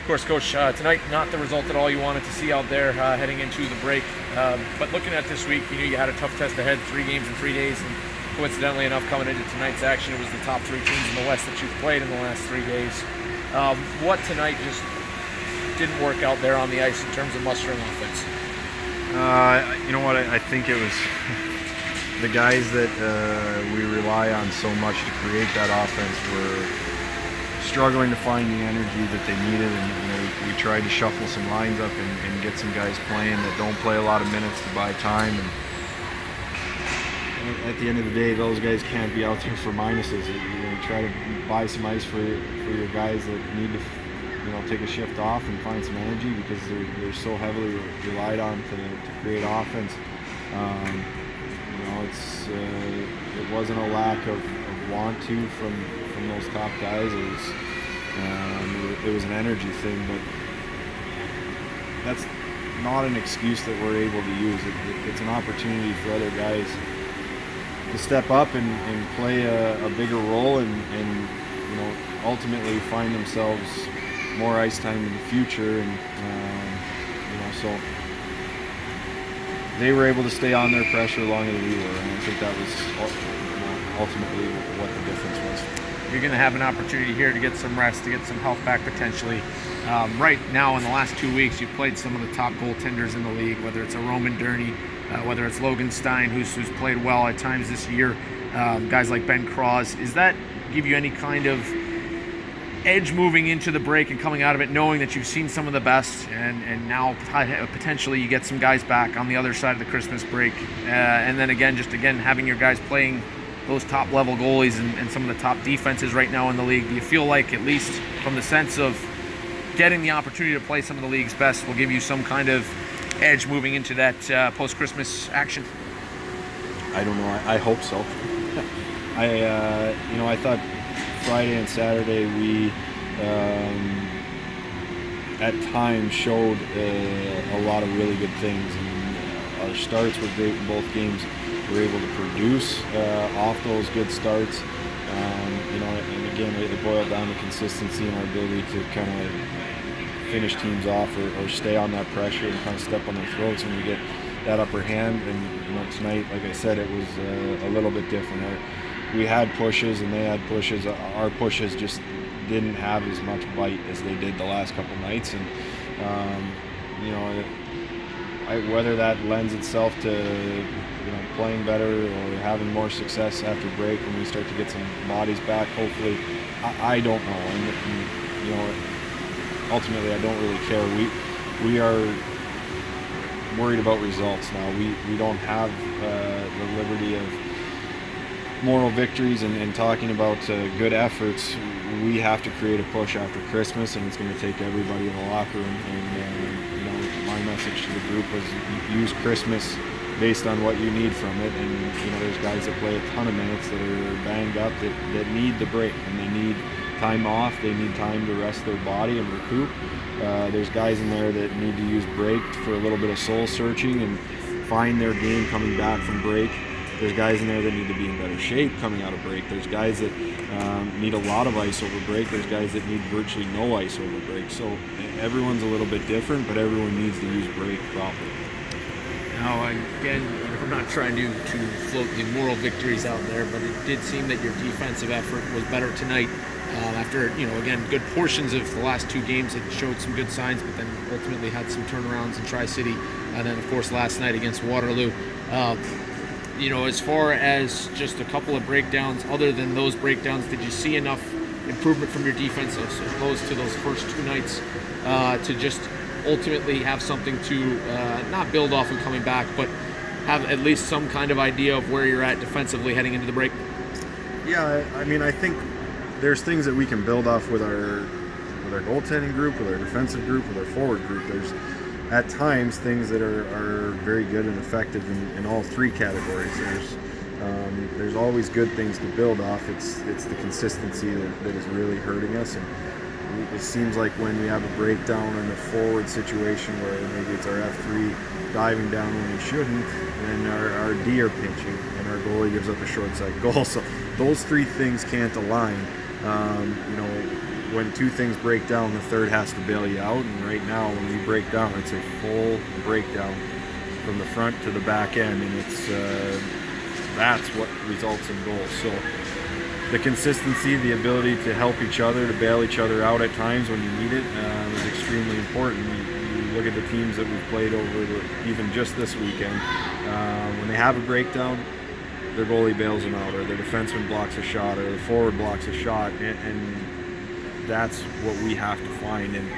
Of course, Coach, tonight not the result at all you wanted to see out there heading into the break. But looking at this week, you knew you had a tough test ahead, 3 games in 3 days, and coincidentally enough, coming into tonight's action, it was the top 3 teams in the West that you've played in the last 3 days. What tonight just didn't work out there on the ice in terms of mustering offense? You know what? I think it was the guys that we rely on so much to create that offense were struggling to find the energy that they needed, and we tried to shuffle some lines up and get some guys playing that don't play a lot of minutes to buy time. And at the end of the day, those guys can't be out there for minuses. You try to buy some ice for your guys that need to take a shift off and find some energy, because they're so heavily relied on to create offense. It wasn't a lack of want to from those top guys. It was an energy thing, but that's not an excuse that we're able to use. It's an opportunity for other guys to step up and play a bigger role and ultimately find themselves more ice time in the future. And so they were able to stay on their pressure longer than we were, and I think that was ultimately what the difference was. You're going to have an opportunity here to get some rest, to get some health back potentially. Right now, in the last 2 weeks, you've played some of the top goaltenders in the league, whether it's a Roman Durney, whether it's Logan Stein, who's played well at times this year, guys like Ben Cross. Does that give you any kind of edge moving into the break and coming out of it, knowing that you've seen some of the best, and now potentially you get some guys back on the other side of the Christmas break, and then again having your guys playing those top level goalies and some of the top defenses right now in the league? Do you feel like, at least from the sense of getting the opportunity to play some of the league's best, will give you some kind of edge moving into that post-Christmas action? I don't know. I hope so. I thought Friday and Saturday we at times showed a lot of really good things. And our starts were great in both games. We were able to produce off those good starts. And again, it boiled down to consistency and our ability to kind of finish teams off or stay on that pressure and kind of step on their throats when we get that upper hand. And tonight, like I said, it was a little bit different. We had pushes and they had pushes. Our pushes just didn't have as much bite as they did the last couple nights. And whether that lends itself to playing better or having more success after break when we start to get some bodies back, hopefully, I don't know. And ultimately, I don't really care. We are worried about results now. We don't have the liberty of moral victories and talking about good efforts. We have to create a push after Christmas, and it's going to take everybody in the locker room. And my message to the group was use Christmas based on what you need from it. And there's guys that play a ton of minutes that are banged up that need the break, and they need time off. They need time to rest their body and recoup. There's guys in there that need to use break for a little bit of soul searching and find their game coming back from break. There's guys in there that need to be in better shape coming out of break. There's guys that need a lot of ice over break. There's guys that need virtually no ice over break. So everyone's a little bit different, but everyone needs to use break properly. Now, again, I'm not trying to float the moral victories out there, but it did seem that your defensive effort was better tonight. After, again, good portions of the last 2 games that showed some good signs, but then ultimately had some turnarounds in Tri-City. And then, of course, last night against Waterloo. As far as just a couple of breakdowns, other than those breakdowns, did you see enough improvement from your defense as opposed to those first 2 nights to just ultimately have something to not build off and coming back, but have at least some kind of idea of where you're at defensively heading into the break? Yeah, I think there's things that we can build off with our goaltending group, with our defensive group, with our forward group. There's at times things that are very good and effective in all 3 categories. There's always good things to build off. It's the consistency that is really hurting us. And it seems like when we have a breakdown in the forward situation where maybe it's our F3 diving down when he shouldn't, and our D are pinching, and our goalie gives up a short side goal. So those 3 things can't align. when two things break down, the third has to bail you out. And right now, when we break down, it's a full breakdown from the front to the back end, and it's that's what results in goals. So the consistency, the ability to help each other, to bail each other out at times when you need it, is extremely important. You look at the teams that we've played even just this weekend. When they have a breakdown, their goalie bails them out, or their defenseman blocks a shot, or the forward blocks a shot, and that's what we have to find. And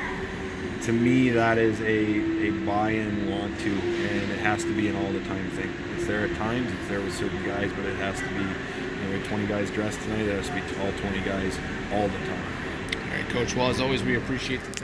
to me, that is a buy-in, want to, and it has to be an all-the-time thing. It's there at times, it's there with certain guys, but it has to be, we had 20 guys dressed tonight, it has to be all 20 guys all the time. All right, Coach. Well, as always, we appreciate the